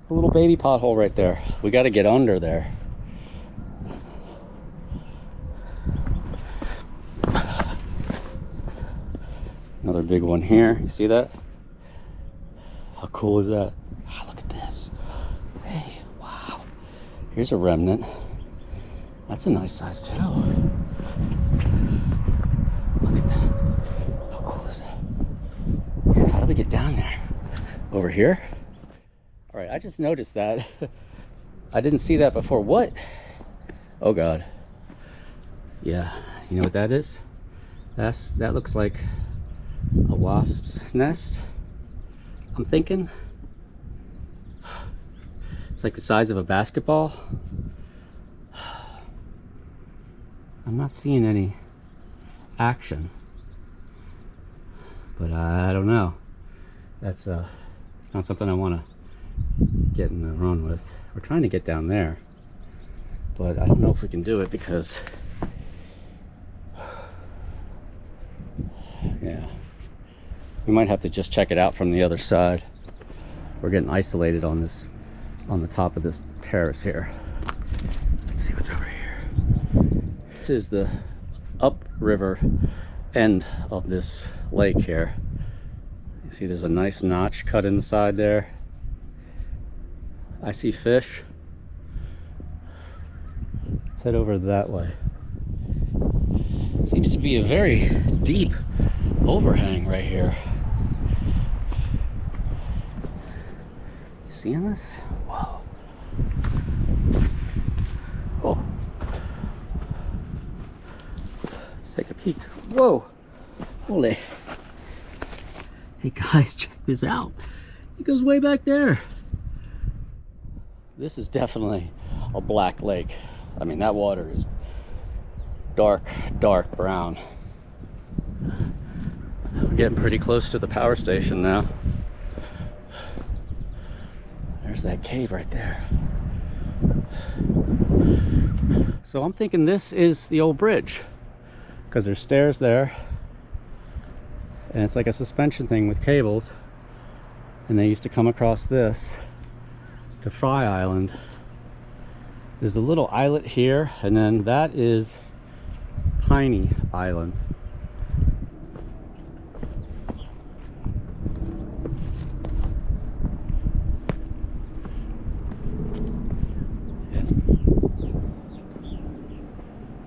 A little baby pothole right there. We got to get under there. Another big one here. You see that? How cool is that? Oh, look at this. Hey, wow. Here's a remnant. That's a nice size too. Look at that. How cool is that? Yeah, how do we get down there? Over here? All right, I just noticed that. I didn't see that before. What? Oh God. Yeah, you know what that is? That looks like a wasp's nest, I'm thinking. It's like the size of a basketball. I'm not seeing any action, but I don't know. That's it's not something I want to get in the run with. We're trying to get down there, but I don't know if we can do it because yeah, we might have to just check it out from the other side. We're getting isolated on this, on the top of this terrace here. Let's see what's over here. This is the upriver end of this lake here. You see there's a nice notch cut in the side there. I see fish. Let's head over that way. Seems to be a very deep overhang right here. You seeing this? Whoa. Oh. Let's take a peek. Whoa. Holy. Hey guys, check this out. It goes way back there. This is definitely a black lake. I mean, that water is dark brown. We're getting pretty close to the power station now. There's that cave right there. So I'm thinking this is the old bridge, because there's stairs there, and it's like a suspension thing with cables, and they used to come across this to Fry Island. There's a little islet here, and then that is Piney Island.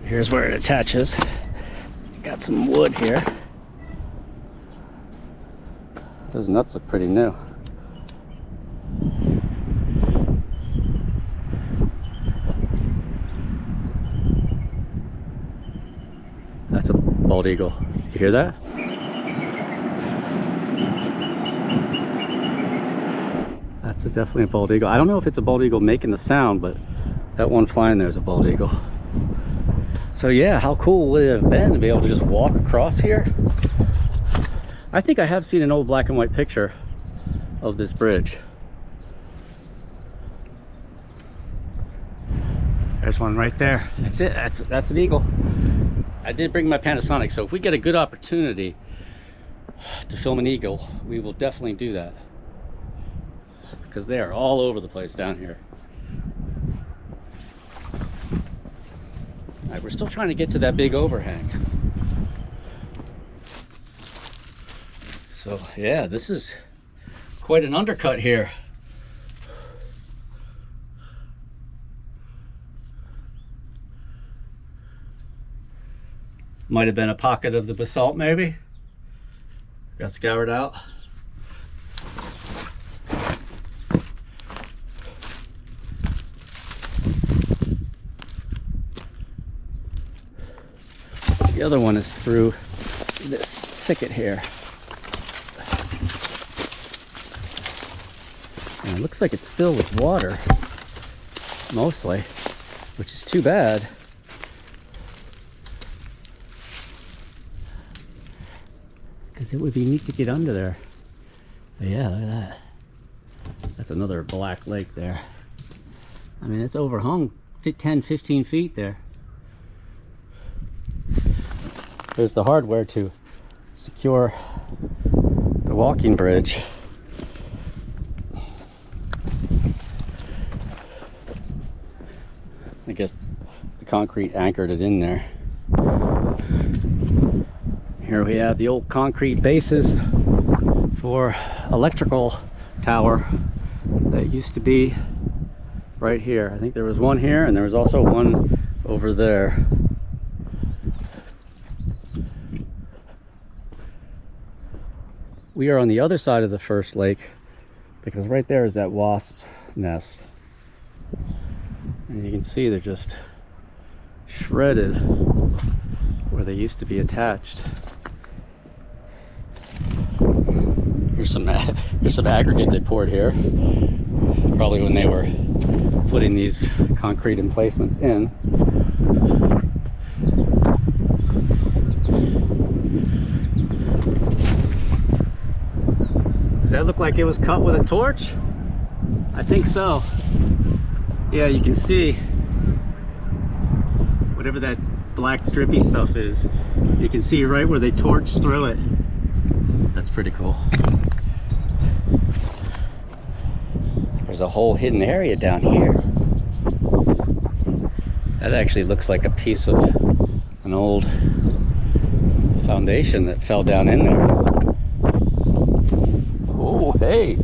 Here's where it attaches. Got some wood here. Those nuts look pretty new. That's a bald eagle. You hear that? That's definitely a bald eagle. I don't know if it's a bald eagle making the sound, but that one flying there is a bald eagle. So yeah, how cool would it have been to be able to just walk across here? I think I have seen an old black and white picture of this bridge. There's one right there. That's it. That's an eagle. I did bring my Panasonic, so if we get a good opportunity to film an eagle, we will definitely do that, because they are all over the place down here. All right, we're still trying to get to that big overhang. So yeah, this is quite an undercut here. Might have been a pocket of the basalt, maybe. Got scoured out. The other one is through this thicket here. And it looks like it's filled with water, mostly, which is too bad. Because it would be neat to get under there. But yeah, look at that. That's another black lake there. I mean, it's overhung 10, 15 feet there. There's the hardware to secure the walking bridge. I guess the concrete anchored it in there. Here we have the old concrete bases for electrical tower that used to be right here. I think there was one here and there was also one over there. We are on the other side of the first lake because right there is that wasp's nest. And you can see they're just shredded where they used to be attached. Here's some aggregate they poured here, probably when they were putting these concrete emplacements in. Does that look like it was cut with a torch? I think so. Yeah, you can see whatever that black drippy stuff is. You can see right where they torched through it. That's pretty cool. There's a whole hidden area down here. That actually looks like a piece of an old foundation that fell down in there. Oh, hey,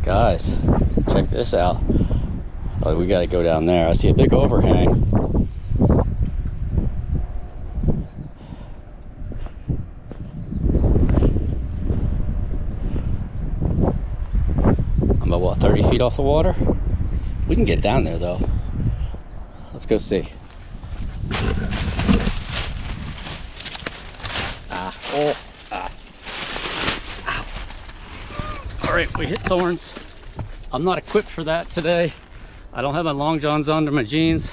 guys, check this out. Oh, we gotta go down there. I see a big overhang. I'm about, what, 30 feet off the water? We can get down there though. Let's go see. All right, we hit thorns. I'm not equipped for that today. I don't have my long johns under my jeans,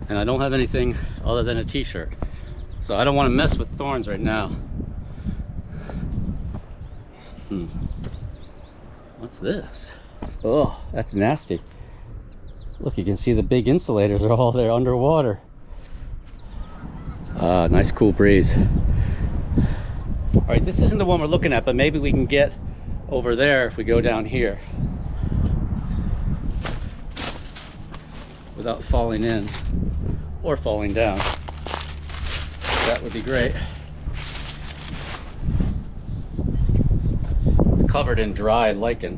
and I don't have anything other than a t-shirt. So I don't want to mess with thorns right now. What's this? Oh, that's nasty. Look, you can see the big insulators are all there underwater. Nice cool breeze. All right, this isn't the one we're looking at, but maybe we can get over there if we go down here without falling in or falling down. That would be great. It's covered in dry lichen.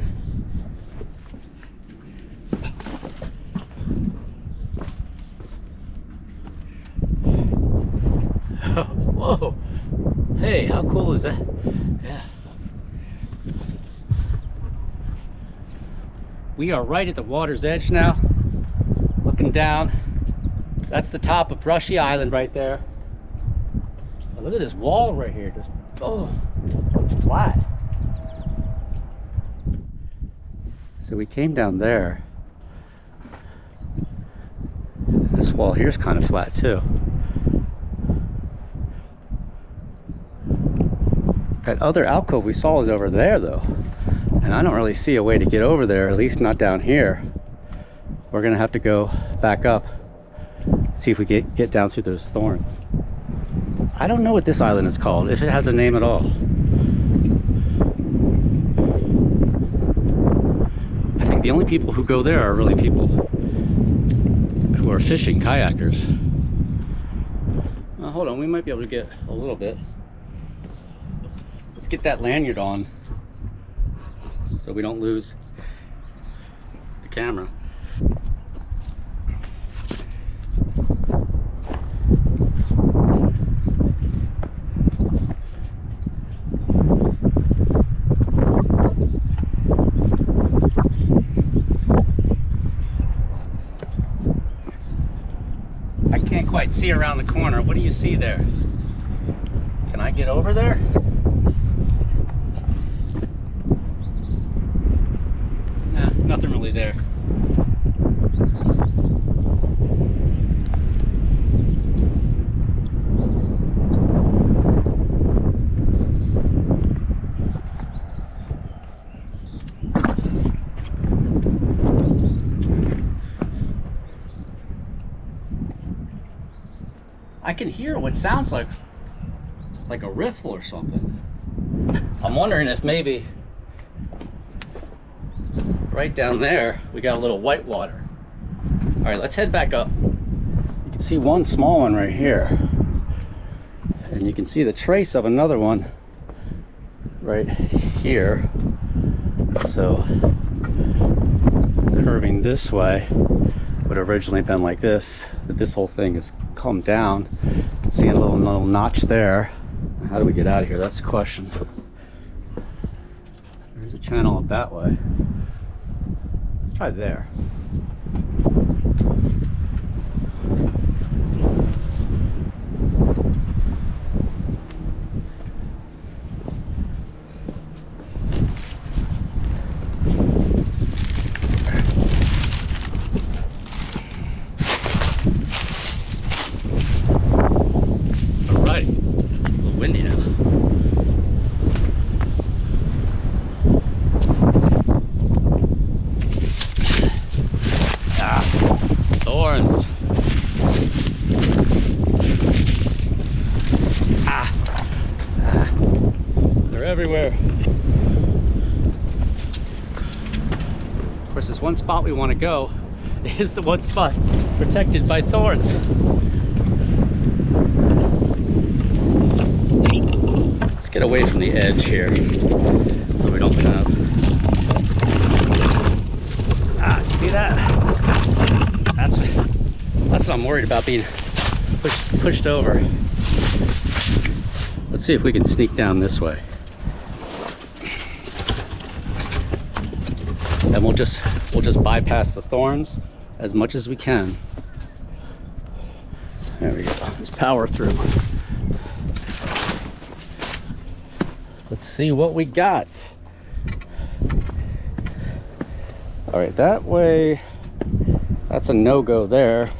Whoa, hey, how cool is that? Yeah. We are right at the water's edge now, looking down. That's the top of Brushy Island right there. Oh, look at this wall right here. Just, oh, it's flat. So we came down there. This wall here is kind of flat too. That other alcove we saw is over there though. And I don't really see a way to get over there, at least not down here. We're gonna have to go back up, see if we get down through those thorns. I don't know what this island is called, if it has a name at all. I think the only people who go there are really people who are fishing, kayakers. Hold on, we might be able to get a little bit. Let's get that lanyard on so we don't lose the camera. I can't quite see around the corner. What do you see there? Can I get over there? Nothing really there. I can hear what sounds like a riffle or something. I'm wondering if maybe right down there we got a little white water. All right, let's head back up. can see one small one right here, and you can see the trace of another one right here. So curving this way would have originally been like this, but this whole thing has come down. You can see a little notch there. How do we get out of here? That's the question. There's a channel up that way. Let's try there. Everywhere. Of course, this one spot we want to go is the one spot protected by thorns. Let's get away from the edge here so we don't have... See that? That's what I'm worried about, being pushed over. Let's see if we can sneak down this way. And we'll just bypass the thorns as much as we can. There we go. Let's power through. Let's see what we got. All right, that way, that's a no-go there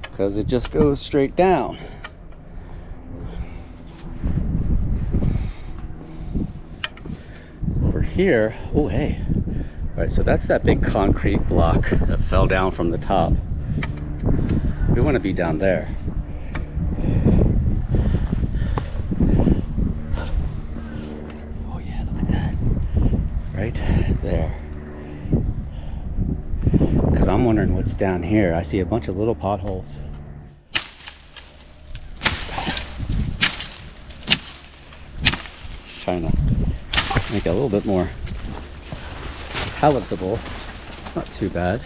because it just goes straight down. Over here, oh hey. All right, so that's that big concrete block that fell down from the top. We want to be down there. Oh yeah, look at that. Right there. Because I'm wondering what's down here. I see a bunch of little potholes. Trying to make it a little bit more palatable. It's not too bad.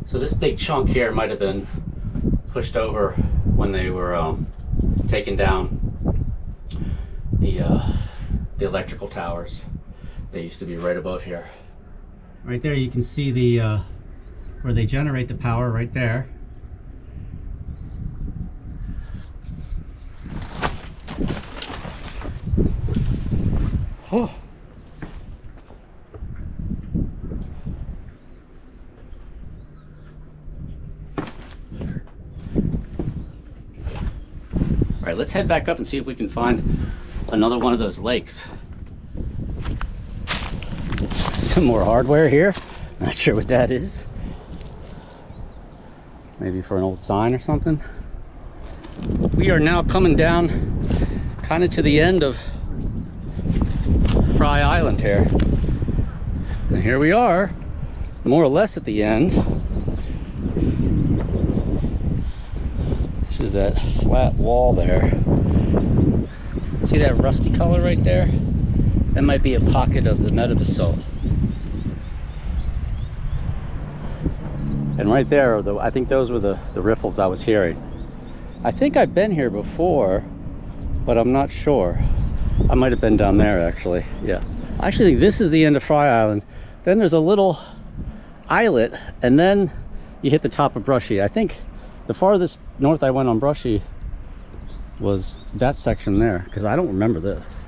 So this big chunk here might have been pushed over when they were taking down the electrical towers. They used to be right above here. Right there you can see the where they generate the power right there. Oh. All right, let's head back up and see if we can find another one of those lakes. Some more hardware here. Not sure what that is. Maybe for an old sign or something. We are now coming down kind of to the end of Fry Island here. And here we are, more or less at the end. This is that flat wall there. See that rusty color right there? That might be a pocket of the metabasalt. And right there, I think those were the riffles I was hearing. I think I've been here before, but I'm not sure. I might have been down there actually. Yeah, I actually think this is the end of Fry Island. Then there's a little islet, and then you hit the top of Brushy. I think the farthest north I went on Brushy was that section there, because I don't remember this.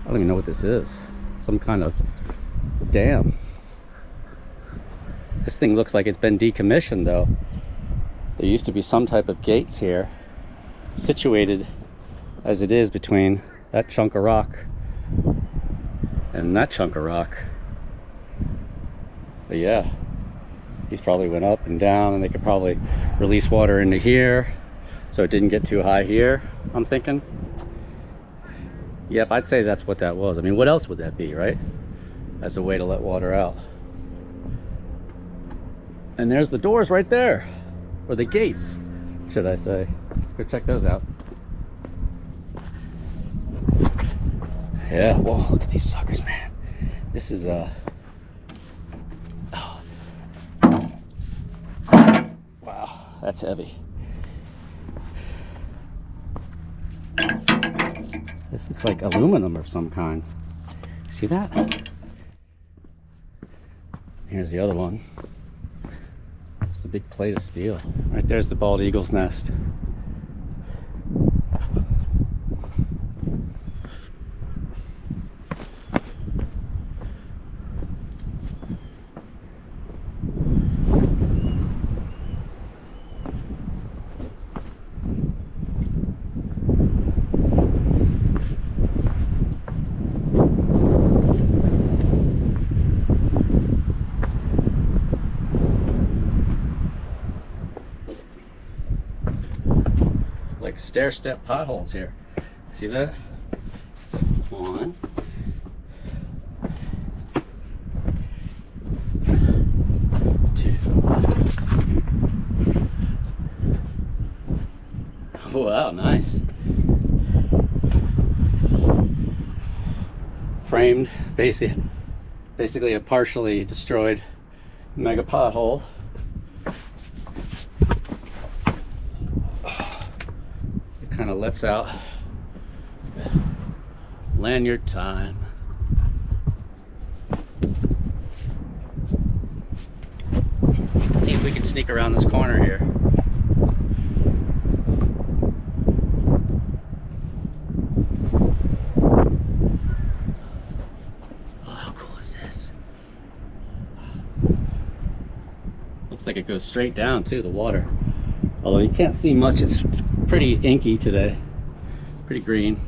I don't even know what this is. Some kind of dam. This thing looks like it's been decommissioned though. There used to be some type of gates here, situated as it is between that chunk of rock and that chunk of rock. But yeah, these probably went up and down, and they could probably release water into here so it didn't get too high here, I'm thinking. Yep, I'd say that's what that was. I mean, what else would that be, right? as a way to let water out. And there's the doors right there, or the gates, should I say. Let's go check those out. Yeah, whoa, look at these suckers, man. This is oh. Wow, that's heavy. This looks like aluminum of some kind. See that? Here's the other one. Just a big plate of steel. Right there's the bald eagle's nest. Like stair-step potholes here. See that? One. Two. Wow, nice. Framed, basically a partially destroyed mega pothole. Kind of lets out lanyard time. Let's see if we can sneak around this corner here. Oh, how cool is this? Looks like it goes straight down to the water. Although you can't see much, it's pretty inky today, pretty green.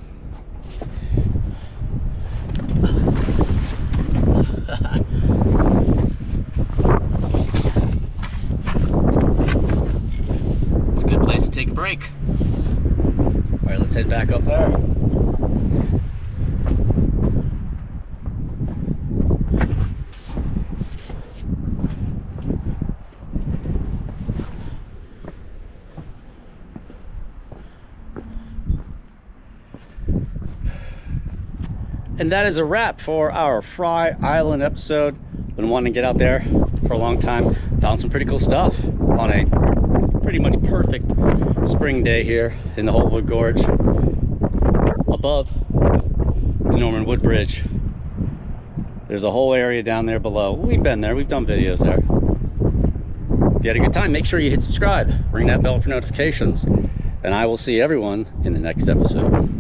It's a good place to take a break. All right, let's head back up there. And that is a wrap for our Fry Island episode. Been wanting to get out there for a long time. Found some pretty cool stuff on a pretty much perfect spring day here in the Rubble Road Gorge above the Norman Wood Bridge. There's a whole area down there below. We've been there, we've done videos there. If you had a good time, make sure you hit subscribe, ring that bell for notifications, and I will see everyone in the next episode.